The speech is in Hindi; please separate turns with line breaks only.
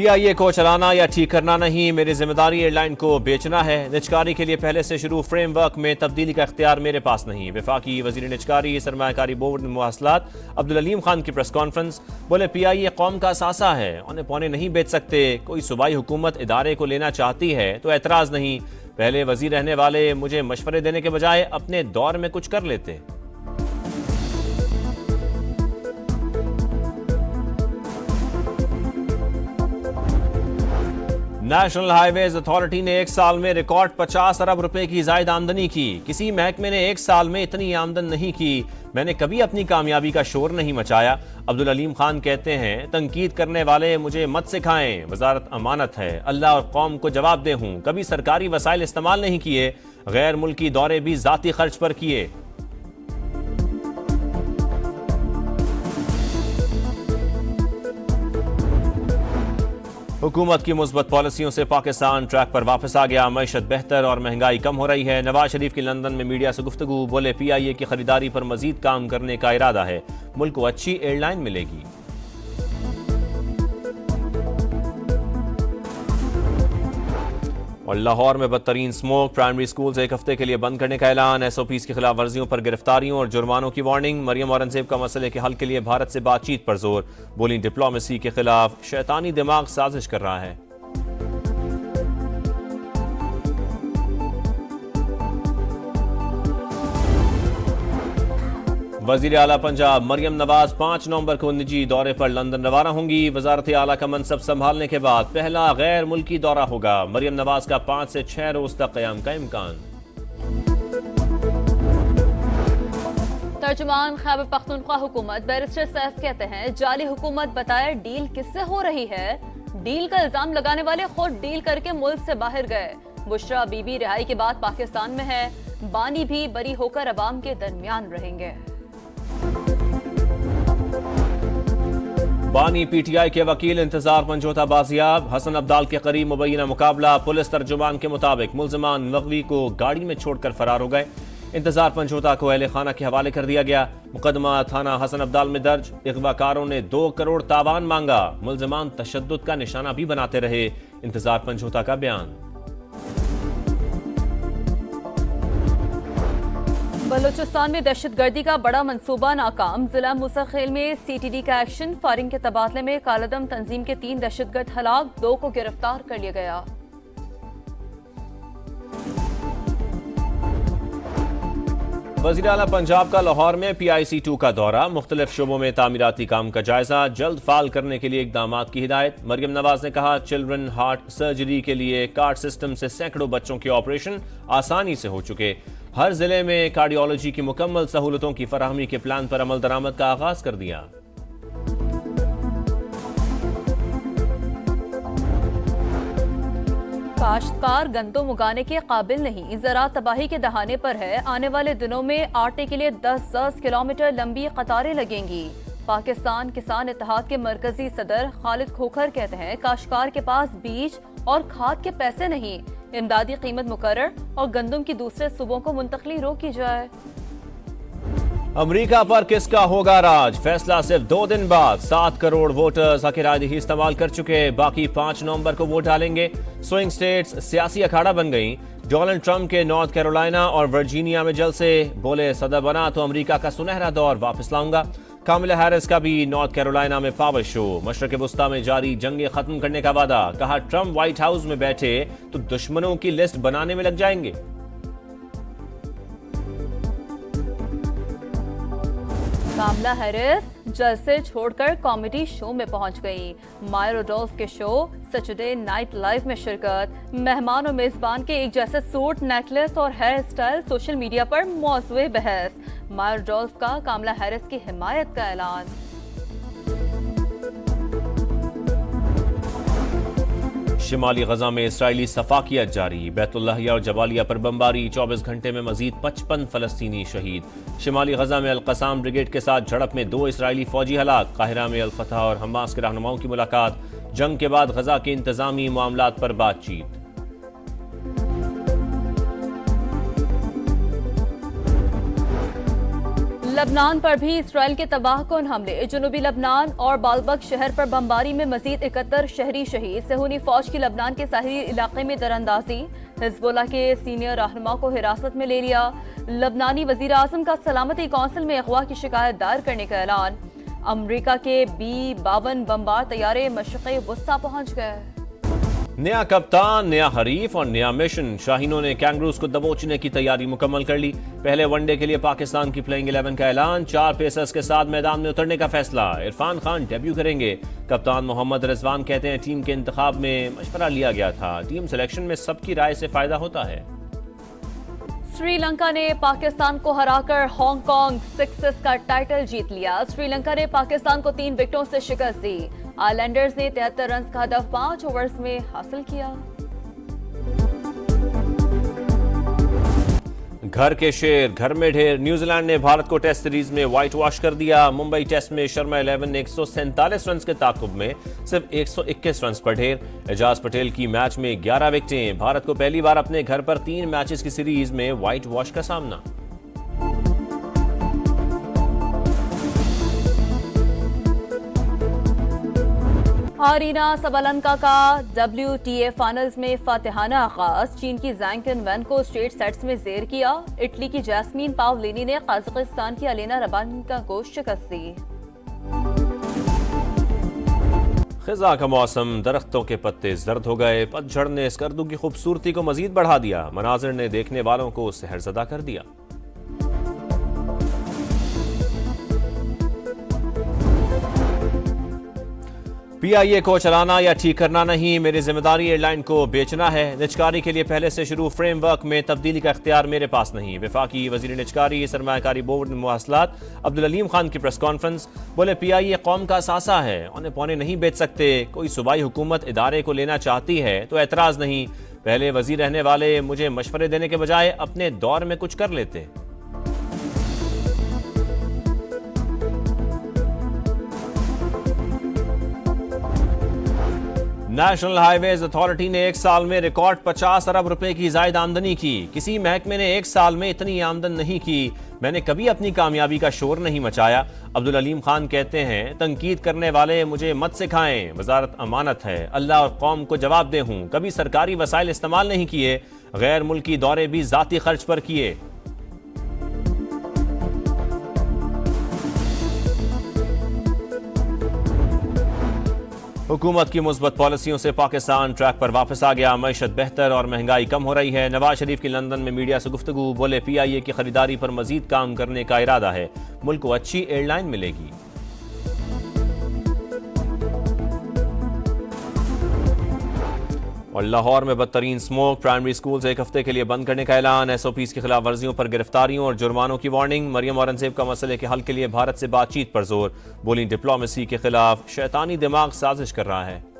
PIA को चलाना या ठीक करना नहीं, मेरी जिम्मेदारी एयरलाइन को बेचना है। निजकारी के लिए पहले से शुरू फ्रेमवर्क में तब्दीली का इख्तियार मेरे पास नहीं। वफाकी वजीर निजकारी सरमायाकारी बोर्ड मुवासलात अब्दुल अलीम खान की प्रेस कॉन्फ्रेंस। बोले PIA कौम का असासा है, औने पौने नहीं बेच सकते। कोई सूबाई हुकूमत इदारे को लेना चाहती है तो एतराज नहीं। पहले वजीर रहने वाले मुझे मशवरे देने के बजाय अपने दौर में कुछ कर लेते। नेशनल हाईवेज अथॉरिटी ने एक साल में रिकॉर्ड 50 अरब रुपए की जायद आमदनी की। किसी महकमे ने एक साल में इतनी आमदन नहीं की। मैंने कभी अपनी कामयाबी का शोर नहीं मचाया। अब्दुल अलीम खान कहते हैं, तनकीद करने वाले मुझे मत सिखाएं, वजारत अमानत है, अल्लाह और कौम को जवाब दे हूं। कभी सरकारी वसाइल इस्तेमाल नहीं किए, गैर मुल्की दौरे भी जाती खर्च पर किए। हुकूमत की मुस्बत पॉलिसियों से पाकिस्तान ट्रैक पर वापस आ गया। मईशत बेहतर और महंगाई कम हो रही है। नवाज शरीफ की लंदन में मीडिया से गुफ्तगू। बोले PIA की खरीदारी पर मजीद काम करने का इरादा है। मुल्क को अच्छी एयरलाइन मिलेगी। और लाहौर में बदतरीन स्मोक। प्राइमरी स्कूल्स एक हफ्ते के लिए बंद करने का ऐलान। SOPs की खिलाफ वर्जियों पर गिरफ्तारियों और जुर्मानों की वार्निंग। मरियम औरंगजेब का मसले के हल के लिए भारत से बातचीत पर जोर। बोली डिप्लोमेसी के खिलाफ शैतानी दिमाग साजिश कर रहा है। वजीर आला पंजाब मरियम नवाज 5 नवंबर को निजी दौरे पर लंदन रवाना होंगी। वजारत आला का मनसब संभालने के बाद पहला गैर मुल्की दौरा होगा। मरियम नवाज का 5 से 6 रोज तक कयाम का इम्कान।
तर्जुमान खैबर पख्तूनख्वा हुकूमत बैरिस्टर सैफ कहते हैं, जाली हुकूमत बताए डील किससे हो रही है। डील का इल्जाम लगाने वाले खुद डील करके मुल्क से बाहर गए। बुशरा बीबी रिहाई के बाद पाकिस्तान में है। बानी भी बरी होकर अवाम के दरमियान रहेंगे।
बानी PTI के वकील इंतजार पंजोता बाजियाब। हसन अब्दाल के करीब मुबैना मुकाबला। पुलिस तर्जुमान के मुताबिक मुल्जिमान नकवी को गाड़ी में छोड़कर फरार हो गए। इंतजार पंजोता को अहले खाना के हवाले कर दिया गया। मुकदमा थाना हसन अब्दाल में दर्ज। अगवाकारों ने 2 करोड़ तावान मांगा। मुल्जिमान तशद्दुद का निशाना भी बनाते रहे। इंतजार पंजोता का बयान।
बलूचिस्तान में दहशतगर्दी का बड़ा मंसूबा नाकाम। जिला मुसखेल में CTD का एक्शन। फायरिंग के तबादले में कालदम तंजीम के 3 दहशतगर्द हलाक, 2 को गिरफ्तार कर लिया गया।
वज़ीर आला पंजाब का लाहौर में PIC2 का दौरा। मुख्तलिफ शोबों में तामीराती काम का जायजा। जल्द फाल करने के लिए इकदामात की हिदायत। मरियम नवाज ने कहा, चिल्ड्रन हार्ट सर्जरी के लिए कार्ड सिस्टम से सैकड़ों बच्चों के ऑपरेशन आसानी से हो चुके। हर जिले में कार्डियोलॉजी की मुकम्मल सहूलतों की फराहमी के प्लान पर अमल दरामद का आगाज कर दिया।
काश्तकार गंदम उगाने के काबिल नहीं, ज़राअत तबाही के दहाने पर है। आने वाले दिनों में आटे के लिए 10-10 किलोमीटर लंबी कतारें लगेंगी। पाकिस्तान किसान इत्तेहाद के मरकजी सदर खालिद खोखर कहते हैं, काश्तकार के पास बीज और खाद के पैसे नहीं। इमदादी कीमत मुकर्रर और गंदम की दूसरे सूबों को मुंतकली रोकी जाए।
अमेरिका पर किसका होगा राज, फैसला सिर्फ 2 दिन बाद। 7 करोड़ वोटर्स हक रायदही इस्तेमाल कर चुके। बाकी 5 नवंबर को वोट डालेंगे। स्विंग स्टेट्स सियासी अखाड़ा बन गई। डोनाल्ड ट्रंप के नॉर्थ कैरोलिना और वर्जीनिया में जलसे। बोले, सदर बना तो अमेरिका का सुनहरा दौर वापस लाऊंगा। कामिला हैरिस का भी नॉर्थ कैरोलिना में पावर शो। मशरक़ वुस्ता में जारी जंगे खत्म करने का वादा। कहा, ट्रंप व्हाइट हाउस में बैठे तो दुश्मनों की लिस्ट बनाने में लग जाएंगे।
कामला हैरिस जलसे छोड़कर कॉमेडी शो में पहुंच गई। माया रोडोल्फ के शो सैटरडे नाइट लाइव में शिरकत। मेहमान और मेजबान के एक जैसे सूट, नेकलेस और हेयर स्टाइल सोशल मीडिया पर मौजूद बहस। माया रोडोल्फ का कामला हैरिस की हिमायत का ऐलान।
शिमाली गजा में इसराइली सफाकियत जारी। बैतुल्लाहिया और जबालिया पर बमबारी। 24 घंटे में मजीद 55 फलस्तीनी शहीद। शिमाली गजा में अल-कसाम ब्रिगेड के साथ झड़प में 2 इसराइली फौजी हलाक। काहिरा में अल-फतह और हमास के रहनुमाओं की मुलाकात। जंग के बाद गजा के इंतजामी मामलात पर बातचीत।
लबनान पर भी इसराइल के तबाहकुन हमले। जनूबी लबनान और बालबक शहर पर बमबारी में मजीद 71 शहरी शहीद। सहूनी फौज की लबनान के साहिली इलाके में दरअंदाजी। हिजबुल्लाह के सीनियर रहनुमा को हिरासत में ले लिया। लबनानी वजीर आजम का सलामती कौंसिल में अगवा की शिकायत दायर करने का ऐलान। अमरीका के B-52 बमबार तैयारे मशक़े वुस्ता पहुंच गए।
नया कप्तान, नया हरीफ और नया मिशन। शाहीनों ने कैंगरूज को दबोचने की तैयारी मुकम्मल कर ली। पहले वनडे के लिए पाकिस्तान की प्लेइंग 11 का ऐलान। 4 पेसर्स के साथ मैदान में उतरने का फैसला। इरफान खान डेब्यू करेंगे। कप्तान मोहम्मद रिजवान कहते हैं टीम के इंतखाब में मशवरा लिया गया था। टीम सिलेक्शन में सबकी राय से फायदा होता है।
श्रीलंका ने पाकिस्तान को हराकर हांगकांग सिक्सेस का टाइटल जीत लिया। श्रीलंका ने पाकिस्तान को 3 विकेटों से शिकस्त दी। आइलैंडर्स ने 73 रन का हदफ 5 ओवर्स में हासिल किया।
घर के शेर घर में ढेर। न्यूजीलैंड ने भारत को टेस्ट सीरीज में व्हाइट वॉश कर दिया। मुंबई टेस्ट में शर्मा 11 ने 147 रन के ताकुब में सिर्फ 121 रन पर ढेर। एजाज पटेल की मैच में 11 विकेटें। भारत को पहली बार अपने घर पर 3 मैचेस की सीरीज में व्हाइट वॉश का सामना।
अरीना सबलंका का WTA फाइनल्स में फातिहाना आगाज। चीन की जैंग किनवेन को स्ट्रेट सेट्स में जेर किया। इटली की जैस्मीन पावलिनी ने कजाकिस्तान की अलेना रबानिका को शिकस्त दी।
खिजा का मौसम, दरख्तों के पत्ते जर्द हो गए। पतझड़ ने स्कर्दू की खूबसूरती को मजीद बढ़ा दिया। मनाजिर ने देखने वालों को सहरजदा कर दिया। PIA को चलाना या ठीक करना नहीं, मेरी जिम्मेदारी एयरलाइन को बेचना है। निजकारी के लिए पहले से शुरू फ्रेमवर्क में तब्दीली का इख्तियार मेरे पास नहीं। वफाकी वजीर निजकारी सरमायाकारी बोर्ड मुवासलात अब्दुल अलीम खान की प्रेस कॉन्फ्रेंस। बोले PIA कौम का सासा है, औने पौने नहीं बेच सकते। कोई सूबाई हुकूमत इदारे को लेना चाहती है तो एतराज नहीं। पहले वजीर रहने वाले मुझे मशवरे देने के बजाय अपने दौर में कुछ कर लेते। नेशनल हाईवेज अथॉरिटी ने एक साल में रिकॉर्ड 50 अरब रुपए की जायद आमदनी की। किसी महकमे ने एक साल में इतनी आमदन नहीं की। मैंने कभी अपनी कामयाबी का शोर नहीं मचाया। अब्दुल अलीम खान कहते हैं तनकीद करने वाले मुझे मत सिखाएं, वजारत अमानत है, अल्लाह और कौम को जवाब दे हूं। कभी सरकारी वसाइल इस्तेमाल नहीं किए, गैर मुल्की दौरे भी जाती खर्च पर किए। हुकूमत की मुस्बत पॉलिसियों से पाकिस्तान ट्रैक पर वापस आ गया। मईशत बेहतर और महंगाई कम हो रही है। नवाज शरीफ की लंदन में मीडिया से गुफ्तगू। बोले PIA की खरीदारी पर मजीद काम करने का इरादा है। मुल्क को अच्छी एयरलाइन मिलेगी। और लाहौर में बदतरीन स्मोक। प्राइमरी स्कूल एक हफ्ते के लिए बंद करने का ऐलान। SOPs की खिलाफ वर्जियों पर गिरफ्तारियों और जुर्मानों की वार्निंग। मरियम औरंगजेब का मसले के हल के लिए भारत से बातचीत पर जोर। बोली डिप्लोमेसी के खिलाफ शैतानी दिमाग साजिश कर रहा है।